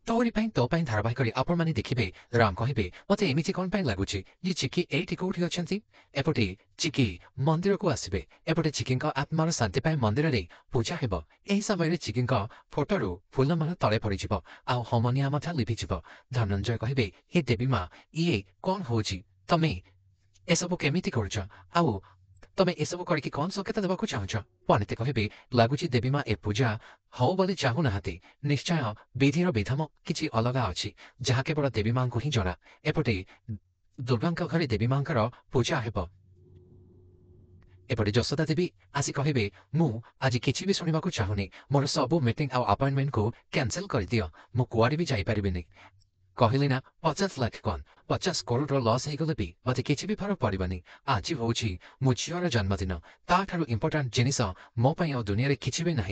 तोरी पाई तो पाई धारावाहिक आपण माने देखिबे राम कहिबे मते एमिति कोन पाई लागुची जे चिकी एठी कोठी अछंती एपटे चिकी मंदिर को आसीबे एपटे चिकिंक आत्मार शांति पाई मंदिर रे पूजा हेबो एही समय रे चिकिंक फोटोरु फूल मान तळे पड़ी जिवो आ होमनिया मथा लिपि जिवो धनंजय कहिबे हे देवी मां इए कोन होची तमे एसबु केमिति करछ आउ तमे एसबु करके कौन संकेत देवाक चाहछ पंडित कहे लगुच देवी माँ ए पूजा हो बोली चाहू ना निश्चय विधिर विधम किसी अलगा अच्छी जहाँ केवल देवी माँ को ही जना एपटे दुर्गा घरे देवी माँ पूजा हेब एपटे जशोदा देवी आसी कहे मु आज किसी भी शुणा चाहूनी मोर सबू मीटिंग आउ अपॉइंटमेंट को कैंसिल कर दियो मु कुआडे भी जाइपारिबिनी कहली ना 50 लाख कौन 50 करोड़ लस होगले भी मत कि भी फरक पड़ानी आज हूँ मो झीर जन्मदिन ताठू इंपोर्टाट जिनिस मो आ दुनिया किसी भी ना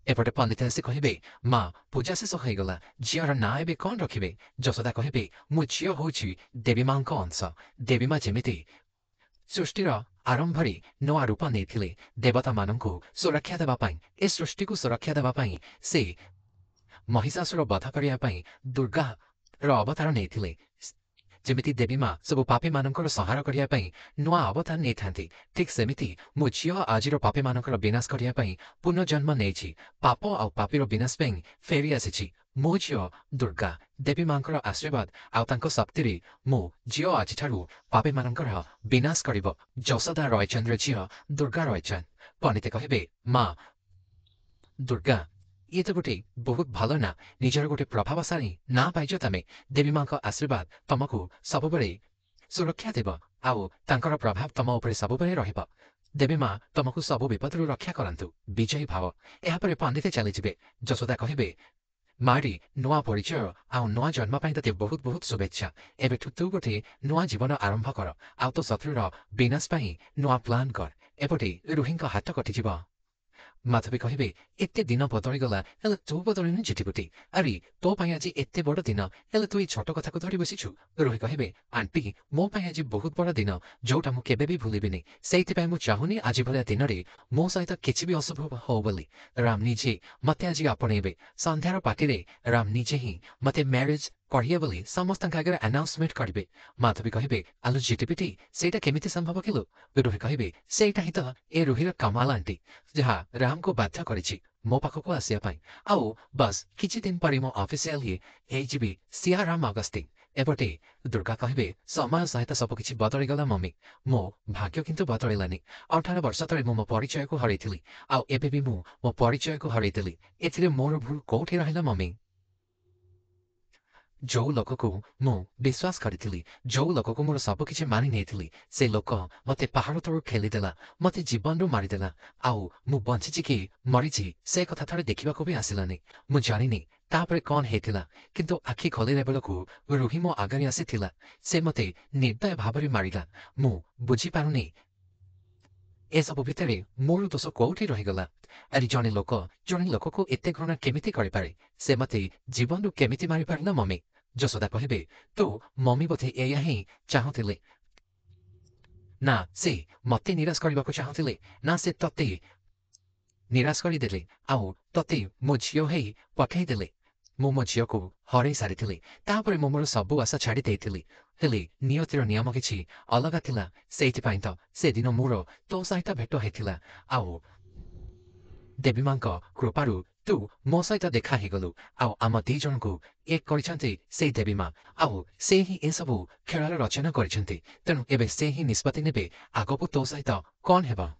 एपटे पंडित आसी कहे माँ पूजा शेष होगला झीर ना ए कौन रखिए जशोदा कहे मो झी हूँ देवी माँ अंश देवी माँ जमी सृष्टिर आरंभ नुआ रूप नहीं देवता मानू सुरक्षा देवाई ए सृष्टि को सुरक्षा देवाई से महिषासुर वध करने दुर्गा अवतार नहीं जमिति देवी माँ सब पापी मानकर संहार करने नुआ अवतार नहीं था ठीक सेमिति मो झी आज पापी मानकर विनाश करने पुनर्जन्म नहीं पाप आउ पापीर विनाश फेरी आसी मो झी दुर्गा देवी माँ आशीर्वाद आउ शक्ति मो झी आज पापी मानकर विनाश कर जशोदा रयचंद्र झी दुर्गा रयचंद पंडित कहे माँ दुर्गा ये तो गोटे बहुत भल ना निजर गोटे प्रभावशाली ना पाइज तमें देवी माँ का आशीर्वाद तुमको सब सुरक्षा देव आउ तांकर प्रभाव तुम उपर सब रहिबा देवी माँ तुमको सब विपद रक्षा करंतु विजयी भाव यापर पंडित चलीजे जशोदा कहे मारी नुआ परिचय आउ नुआ जन्म पाई तते बहुत बहुत शुभेच्छा एबेठु तू गोटे नुआ जीवन आरंभ कर आउ तो शत्रुर विनाश पाई नुआ प्लान कर एपटे रुही हाथ कटिज माधवी कहे एते दिन बदलीगला हेल्ले तू बदलनी झिटिपुटी अरे तो आज एते बड़ दिन हेल्ले तू छोट कथा को धरी बसीचु रोही कहे आंटी मो आज बहुत बड़ दिन जोटा मुझे भी भूलि से चाहूनी आज भाया दिन में मो सहित किसी भी अशुभ हो बोली राम निजे मत आज आपणे संध्यार पार्टी राम निजे ही मत मैरेज करिए बोली समस्त आगे अनाउंसमेंट करेंगे माधवी कहे आलू झिटिपिटी से केमिति संभव किलो रोही कहे सेटा ही तो ए रोहीर कमाल आंटी जहाँ राम को बाध्य करिछि मो पाखक आसिया आउ बस किछि दिन पर मो ऑफिशियली हेजिबी सियाराम अगस्ती एपटे दुर्गा कहे समय सहित सबकि बदलीगला मम्मी मो भाग्य किंतु बदलानी 18 वर्ष तले मो परिचय को हरई आउ एबे भी मो परिचय को हरई एथिरे मोर भूल कोठी रहिला मम्मी जो लोक को मु विश्वास करी जो लोक को मोर सबकि मानि नहीं से लोक मते पहाड़ तलू खेलीदेला मते जीवन रू मारिदेला आउ मु बंची कि मरीची से कथा थोड़े देखा भी आसलानी मु जानी तापर कौन होता किंतु आखि खोल बेलू रुही मो आगे आसी से मते निर्दय भाव मारिला मु बुझीपारुनी ए सब भितर मोर दोष कौटी रहीगला अरे जड़े लोक को एत घृणा केमिति करें से मते जीवन रू केमिति मारि पारिला मम्मी जशोदा कहे तो मम्मी बोधे या ही चाहूले ना से मते निराश करने को चाहूले ना से तते निराश करदे आउ तते मो झील है पठईदे मो झील को हरई सारी मो मोर सबू आशा छाड़ी हेले नियतिर नियम किछि अलगा थिला सेइथिपाई तो से दिन मोर तो सहित भेट होइथिला आउ देवी माँ कृपारू तू मो सहित देखा गलु आउ आम दी जन को एक करिसंती से देवी माँ आउ से ही ए सबू खेल रचना करिसंती तेणु एबे से ही निष्पत्ति नेबे आगको तो सहित कौन हेबा।